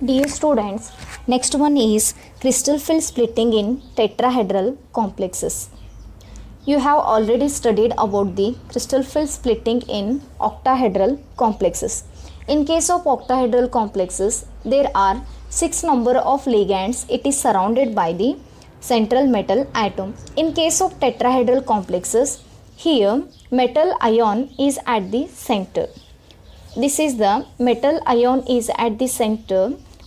Dear students, next one is crystal field splitting in tetrahedral complexes. You have already studied about the crystal field splitting in octahedral complexes. In case of octahedral complexes, there are 6 number of ligands. It is surrounded by the central metal atom. In case of tetrahedral complexes, here metal ion is at the center. This is the metal ion is at the center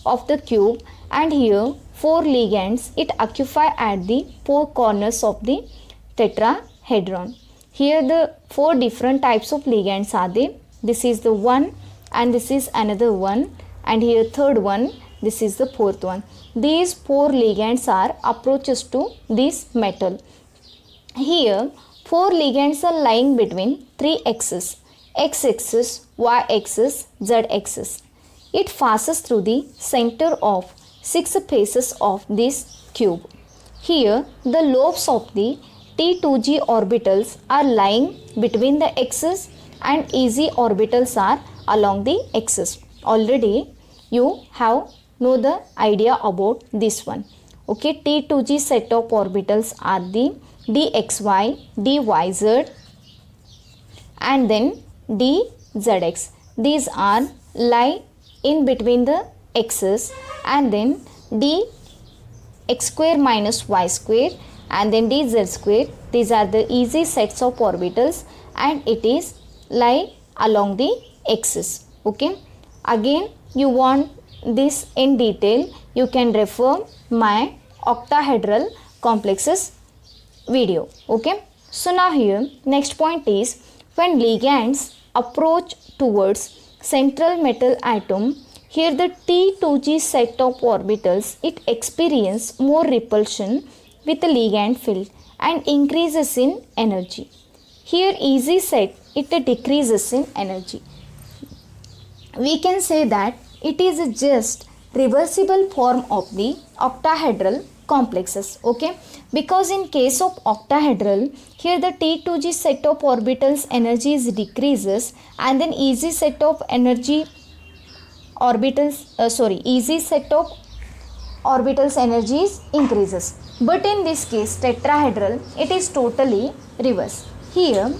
of the cube, and here 4 ligands it occupy at the 4 corners of the tetrahedron. Here the 4 different types of ligands are there. This is the one, and this is another one, and here third one, this is the fourth one. These 4 ligands are approaches to this metal. Here 4 ligands are lying between 3 axes: x-axis, y-axis, z-axis. It passes through the center of 6 faces of this cube. Here the lobes of the T2g orbitals are lying between the axes, and EZ orbitals are along the axis. Already you have know the idea about this one. Okay, T2g set of orbitals are the dxy, dyz, and then dzx. These are lie in between the x's, and then dx square minus y square, and then dz square. These are the easy sets of orbitals, and it is lie along the axis. Okay, again you want this in detail, you can refer my octahedral complexes video. Okay, so now here next point is, when ligands approach towards central metal atom, here the T2g set of orbitals it experience more repulsion with the ligand field and increases in energy. Here EZ set it decreases in energy. We can say that it is just reversible form of the octahedral complexes. Okay, because in case of octahedral, here the T2g set of orbitals energy is decreases, and then EZ set of energy orbitals EZ set of orbitals energy is increases. But in this case tetrahedral, it is totally reverse. Here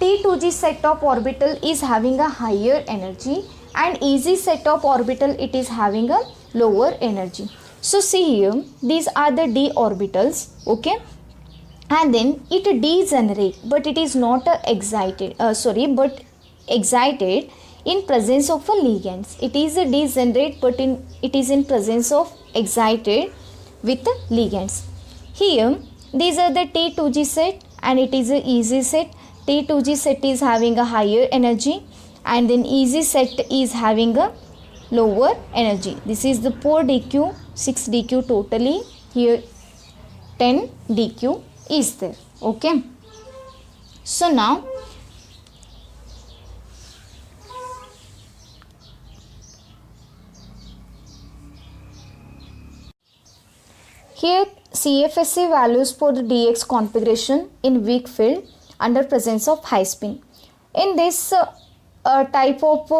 T2g set of orbital is having a higher energy, and EZ set of orbital it is having a lower energy. So see here, these are the d orbitals. Okay, and then it degenerate, but it is not excited in presence of a ligands. It is a degenerate, but it is in presence of excited with ligands. Here these are the T2g set, and it is a EZ set. T2g set is having a higher energy, and then EZ set is having a lower energy. This is the 4 dq, 6 dq totally. Here 10 dq is there. Okay, so now here CFSE values for the dx configuration in weak field under presence of high spin. In this type of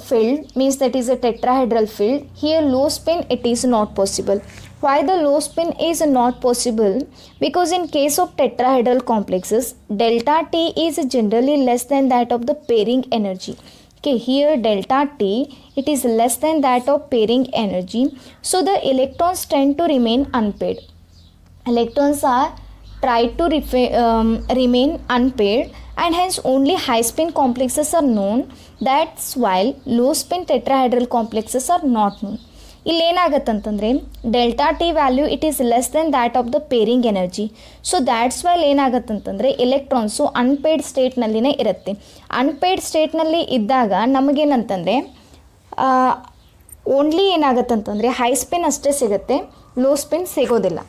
field, means that is a tetrahedral field, here low spin it is not possible. Why the low spin is not possible? Because in case of tetrahedral complexes, delta T is generally less than that of the pairing energy. Okay, here delta T it is less than that of pairing energy, so the electrons tend to remain unpaired. Electrons are tried to remain unpaired, and hence only high spin complexes are known. That's why low spin tetrahedral complexes are not known. ಇಲ್ಲಿ ಏನಾಗತ್ತಂತಂದರೆ delta T value it is less than that of the pairing energy. So that's while ಏನಾಗತ್ತಂತಂದರೆ electrons unpaired ಸ್ಟೇಟ್ನಲ್ಲಿನೇ ಇರುತ್ತೆ. Unpaired ಸ್ಟೇಟ್ನಲ್ಲಿ ಇದ್ದಾಗ ನಮಗೇನಂತಂದರೆ only ಏನಾಗತ್ತಂತಂದರೆ high spin ಅಷ್ಟೇ ಸಿಗುತ್ತೆ, ಲೋ ಸ್ಪಿನ್ ಸಿಗೋದಿಲ್ಲ.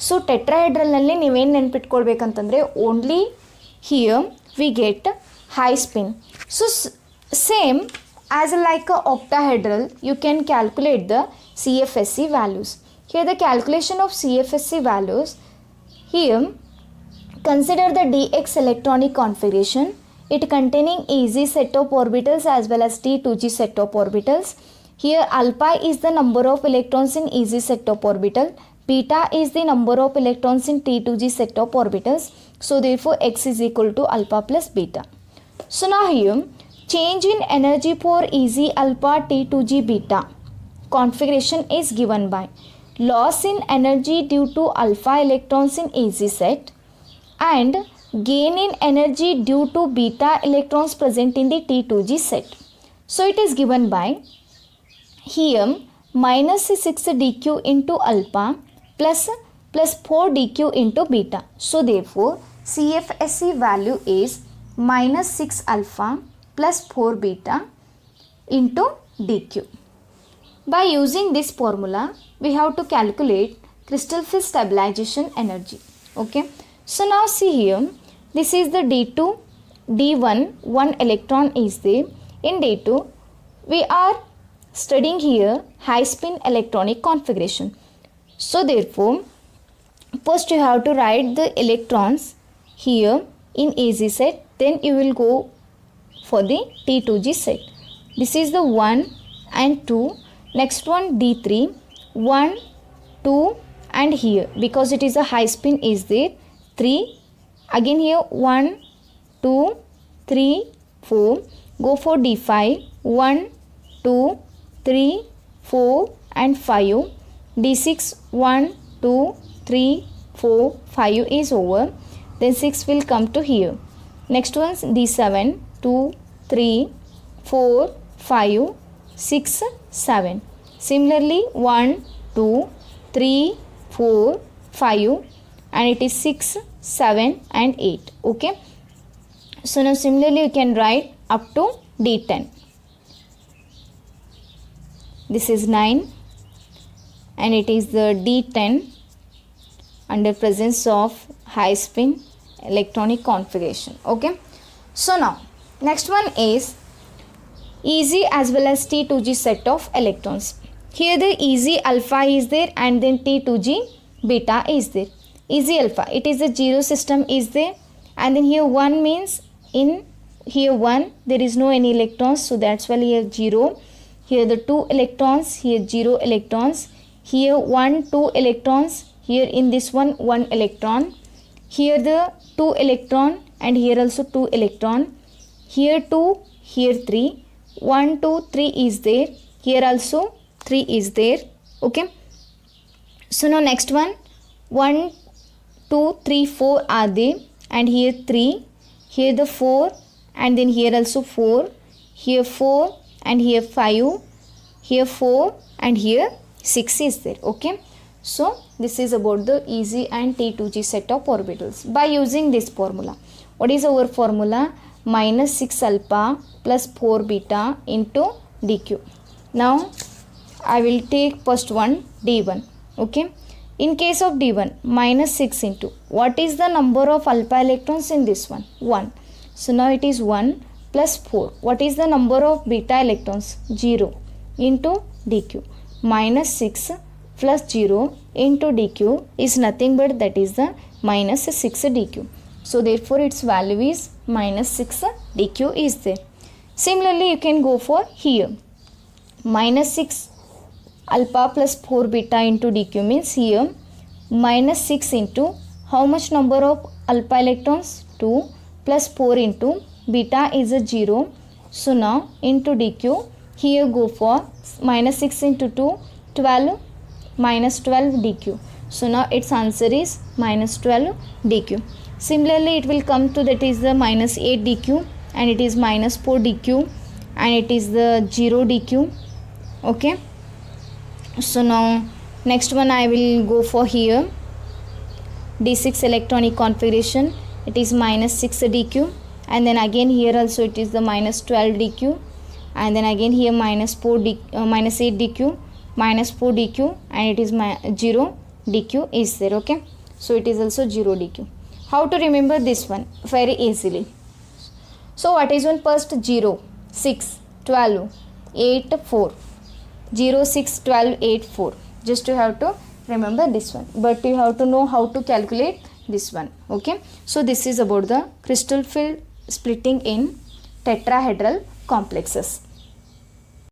ಸೊ ಟೆಟ್ರಾಹೆಡ್ರಲ್ನಲ್ಲಿ ನೀವೇನು ನೆನ್ಪಿಟ್ಕೊಳ್ಬೇಕಂತಂದರೆ only here we get high spin. So same as like a octahedral, you can calculate the CFSE values. Here the calculation of CFSE values, here consider the dx electronic configuration, it containing EZ set of orbitals as well as T2g set of orbitals. Here alpha is the number of electrons in easy set of orbital. Beta is the number of electrons in T2g set of orbitals. So therefore x is equal to alpha plus beta. So now here change in energy for easy alpha T2g beta configuration is given by loss in energy due to alpha electrons in easy set and gain in energy due to beta electrons present in the T2g set. So it is given by here minus 6 dq into alpha plus 4 dq into beta. So therefore CFSE value is minus 6 alpha plus 4 beta into dq. By using this formula, we have to calculate crystal field stabilization energy. Okay. So now see here, this is the D2, D1, one electron is there. In D2, we are studying here high spin electronic configuration. So therefore, first you have to write the electrons here in AZ set, then you will go for the T2G set. This is the 1 and 2. Next one D3, 1, 2 and here because it is a high spin is there 3. Again here 1, 2, 3, 4. Go for D5, 1, 2, 3, 4 and 5. D6, 1, 2, 3, 4, 5 is over. Then 6 will come to here. Next one D7, 2, 3, 4, 5, 6, 7. Similarly 1, 2, 3, 4, 5 and it is 6, 7 and 8. Okay. So now similarly you can write up to D10. This is 9 and it is the D10 under presence of high spin electronic configuration. Okay. So now next one is easy as well as T2G set of electrons. Here the easy alpha is there and then T2G beta is there. Easy alpha, it is a 0 system is there and then here 1 means in here 1 there is no any electrons, so that's why here 0. Here the 2 electrons, here 0 electrons, here 1, 2 electrons, here in this one 1 electron, here the 2 electron and here also 2 electron, here 2, here 3. 1, 2, 3 is there. Here also 3 is there. Okay. So now next one 1, 2, 3, 4 are there and here 3. Here the 4 and then here also 4. Here 4 and here 5. Here 4 and here 6 is there. Okay. So this is about the easy and T2G set of orbitals. By using this formula, what is our formula? Minus 6 alpha plus 4 beta into dq. Now I will take first one D1. Okay. In case of D1, minus 6 into what is the number of alpha electrons in this one? 1. So now it is 1 plus 4. What is the number of beta electrons? 0 into dq. Minus 6 plus 0 into dq is nothing but that is the minus 6 dq. So therefore its value is minus 6 dq is there. Similarly you can go for here. Minus 6 alpha plus 4 beta into dq means here minus 6 into how much number of alpha electrons? 2 plus 4 into beta is a 0. So now into dq here go for minus 6 into 2 12 minus 12 dq. So now its answer is minus 12 dq. Similarly it will come to that is the minus 8 dq and it is minus 4 dq and it is the 0 dq. Okay. So now next one I will go for here D6 electronic configuration. It is minus 6 dq and then again here also it is the minus 12 dq and then again here minus 8 dq minus 4 dq and it is 0 dq is there. Okay. So it is also 0 dq. How to remember this one? Very easily. So what is one first? 0, 6, 12, 8, 4. 0, 6, 12, 8, 4. Just you have to remember this one. But you have to know how to calculate this one. Okay. So this is about the crystal field splitting in tetrahedral complexes.